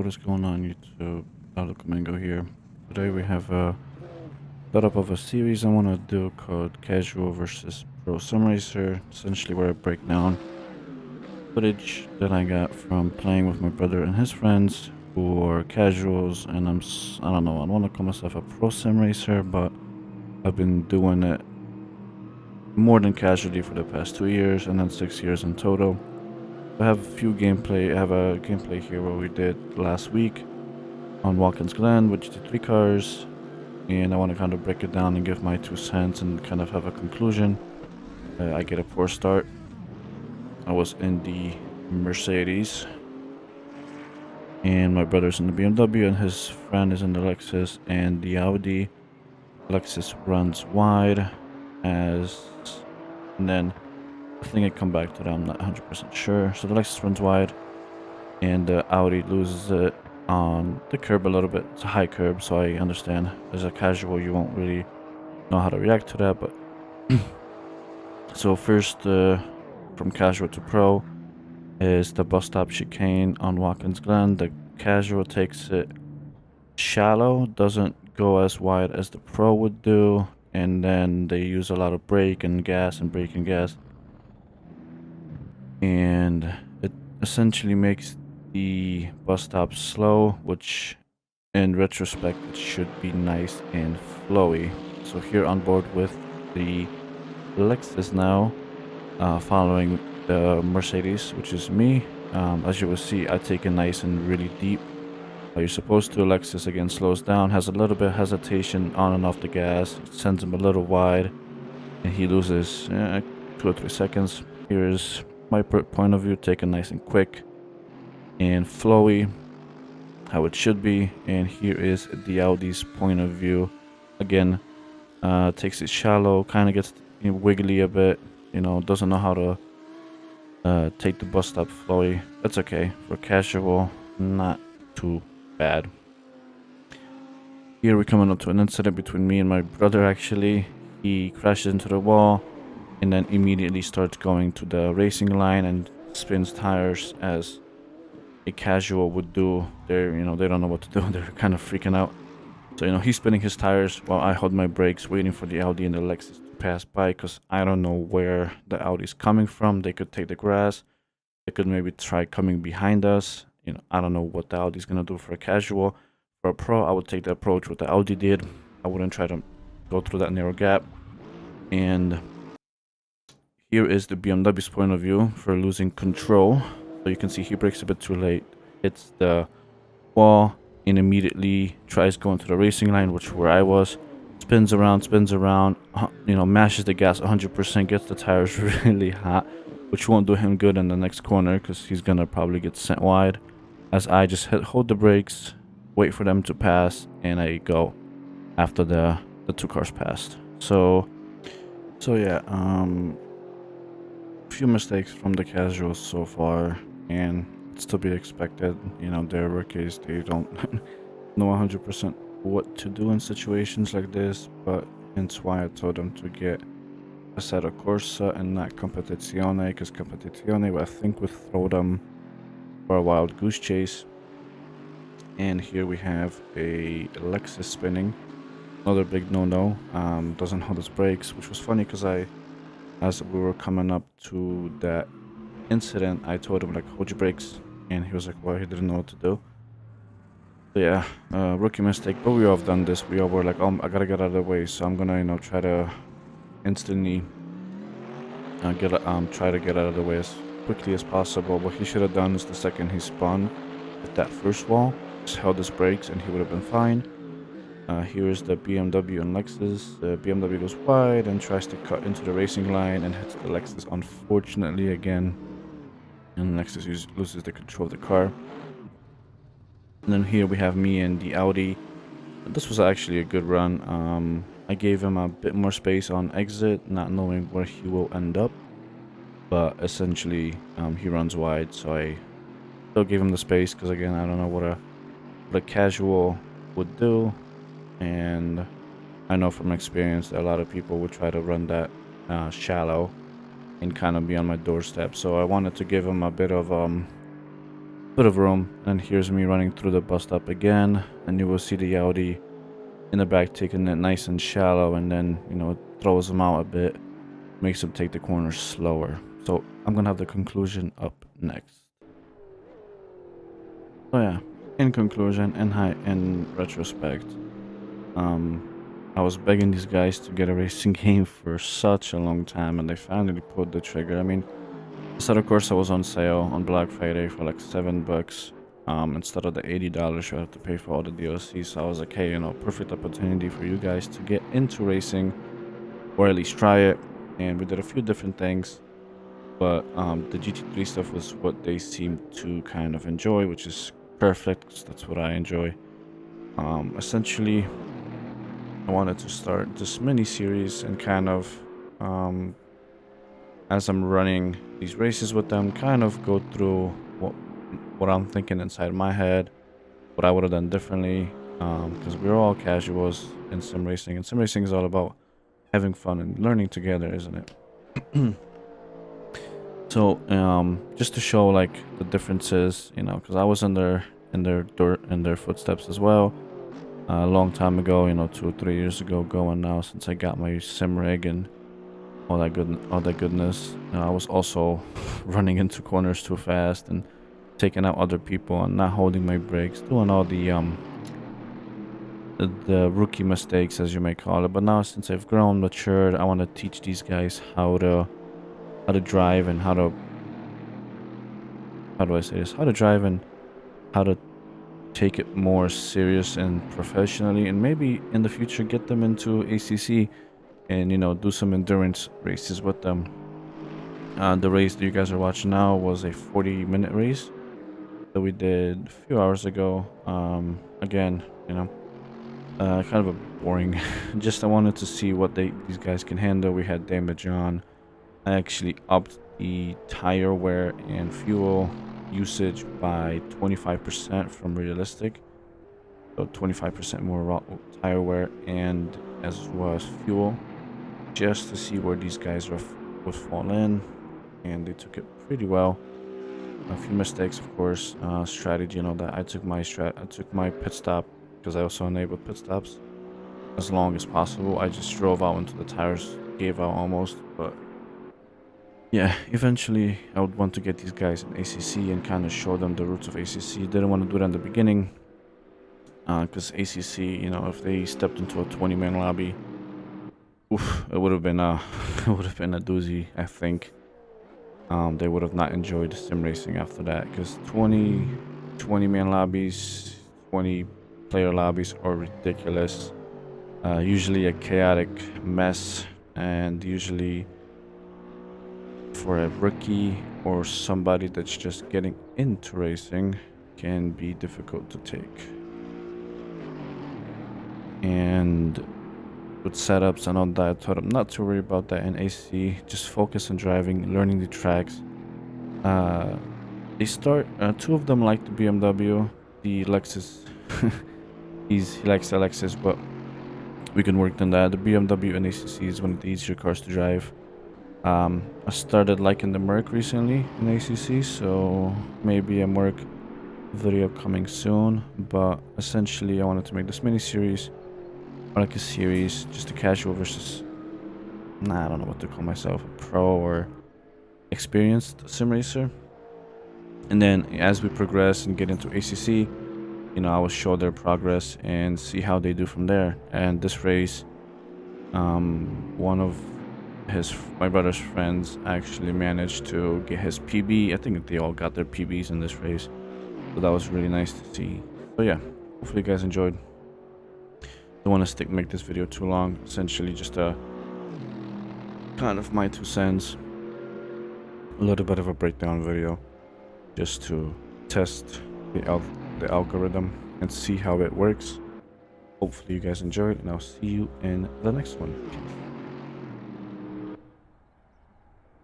what is going on YouTube? Domingo here. Today we have a setup of a series I want to do called Casual versus Pro Sim Racer, essentially where I break down footage that I got from playing with my brother and his friends who are casuals, and I don't know, I want to call myself a Pro Sim Racer, but I've been doing it more than casually for the past 2 years and then 6 years in total. I have a gameplay here where we did last week on Watkins Glen with GT3 cars, and I want to kind of break it down and give my 2 cents and kind of have a conclusion. I get a poor start. I was in the Mercedes, and my brother's in the BMW, and his friend is in the Lexus and the Audi. Lexus runs wide, and then I think I come back to that, I'm not 100% sure. So the Lexus runs wide, and the Audi loses it on the curb a little bit. It's a high curb, so I understand. As a casual, you won't really know how to react to that, but so first, from casual to pro, is the bus stop chicane on Watkins Glen. The casual takes it shallow, doesn't go as wide as the pro would do, and then they use a lot of brake and gas and brake and gas, and it essentially makes the bus stop slow, which in retrospect it should be nice and flowy. So here on board with the Lexus now, following the Mercedes, which is me. As you will see, I take it nice and really deep. You're supposed to. Lexus again slows down, has a little bit of hesitation on and off the gas, sends him a little wide, and he loses 2 or 3 seconds. Here's my point of view, taken nice and quick and flowy, how it should be. And here is the Audi's point of view. Again, takes it shallow, kind of gets wiggly a bit, doesn't know how to take the bus stop flowy. That's okay. For casual, not too bad. Here we're coming up to an incident between me and my brother actually. He crashes into the wall and then immediately starts going to the racing line and spins tires as a casual would do. They don't know what to do. They're kind of freaking out. So, he's spinning his tires while I hold my brakes, waiting for the Audi and the Lexus to pass by, because I don't know where the Audi's coming from. They could take the grass. They could maybe try coming behind us. I don't know what the Audi's going to do for a casual. For a pro, I would take the approach what the Audi did. I wouldn't try to go through that narrow gap. And here is the BMW's point of view for losing control. So you can see he brakes a bit too late, hits the wall, and immediately tries going to the racing line, which where I was. Spins around, mashes the gas 100%, gets the tires really hot, which won't do him good in the next corner because he's gonna probably get sent wide. As I just hold the brakes, wait for them to pass, and I go after the 2 cars passed. So yeah, few mistakes from the casuals so far, and it's to be expected. They're rookies, they don't know 100% what to do in situations like this, but hence why I told them to get Assetto Corsa and not Competizione, because Competizione I think would throw them for a wild goose chase. And here we have a Lexus spinning, another big no-no. Doesn't hold his brakes, which was funny because as we were coming up to that incident, I told him hold your brakes, and he was like, well, he didn't know what to do. So yeah, rookie mistake, but we all have done this. We all were like, oh, I gotta get out of the way, so I'm gonna try to instantly try to get out of the way as quickly as possible. What he should have done is the second he spun at that first wall, just held his brakes and he would have been fine. Here is the BMW and Lexus. The BMW goes wide and tries to cut into the racing line and hits the Lexus, unfortunately again, and Lexus loses the control of the car. And then here we have me and the Audi. This was actually a good run. I gave him a bit more space on exit, not knowing where he will end up, but essentially he runs wide, so I still gave him the space because again, I don't know what a casual would do. And I know from experience that a lot of people would try to run that shallow and kind of be on my doorstep. So I wanted to give him a bit of bit of room, and here's me running through the bus stop again, and you will see the Audi in the back taking it nice and shallow, and then, you know, it throws them out a bit, makes them take the corners slower. So I'm gonna have the conclusion up next. So yeah, in conclusion, in retrospect, I was begging these guys to get a racing game for such a long time, and they finally pulled the trigger. I mean, Assetto Corsa was on sale on Black Friday for like $7. Instead of the $80 you have to pay for all the DLC. So I was like, hey, you know, perfect opportunity for you guys to get into racing, or at least try it. And we did a few different things, but the GT3 stuff was what they seemed to kind of enjoy, which is perfect, 'cause that's what I enjoy. Essentially, I wanted to start this mini series and kind of, as I'm running these races with them, kind of go through what I'm thinking inside my head, what I would have done differently, because we're all casuals in sim racing, and sim racing is all about having fun and learning together, isn't it? So just to show like the differences, you know, because I was in their footsteps as well a long time ago, you know, 2 or 3 years ago going now, since I got my sim rig and all that goodness. I was also running into corners too fast and taking out other people and not holding my brakes, doing all the rookie mistakes, as you may call it. But now, since I've grown, matured, I want to teach these guys how to drive, and how do I say this? How to drive and how to take it more serious and professionally, and maybe in the future get them into ACC and, you know, do some endurance races with them. The race that you guys are watching now was a 40-minute race that we did a few hours ago. Again, you know, kind of a boring. Just I wanted to see what these guys can handle. We had damage on. I actually upped the tire wear and fuel usage by 25% from realistic, so 25% more tire wear and as well as fuel, just to see where these guys would fall in, and they took it pretty well. A few mistakes, of course. Strategy, you know, that I took my pit stop, because I also enabled pit stops as long as possible. I just drove out until the tires gave out almost. But yeah, eventually I would want to get these guys in ACC and kind of show them the roots of ACC. Didn't want to do that in the beginning, because ACC, you know, if they stepped into a 20-man lobby, oof, it would have been a a doozy, I think. They would have not enjoyed sim racing after that, because 20-man lobbies, 20-player lobbies are ridiculous. Usually a chaotic mess, and usually for a rookie or somebody that's just getting into racing can be difficult to take. And with setups and all that, I told them not to worry about that in AC. Just focus on driving, learning the tracks. They start. Two of them like the BMW. The Lexus, he likes the Lexus, but we can work on that. The BMW and ACC is one of the easier cars to drive. I started liking the Merc recently in ACC, so maybe a Merc video coming soon. But essentially, I wanted to make this mini series, or like a series, just a casual versus, I don't know what to call myself, a pro or experienced sim racer. And then as we progress and get into ACC, you know, I will show their progress and see how they do from there. And this race, one of my brother's friends actually managed to get his PB. I think they all got their PBs in this race, so that was really nice to see. So yeah, hopefully you guys enjoyed. Don't want to make this video too long. Essentially just a kind of my 2 cents, a little bit of a breakdown video, just to test the algorithm and see how it works. Hopefully you guys enjoyed, and I'll see you in the next one. Peace.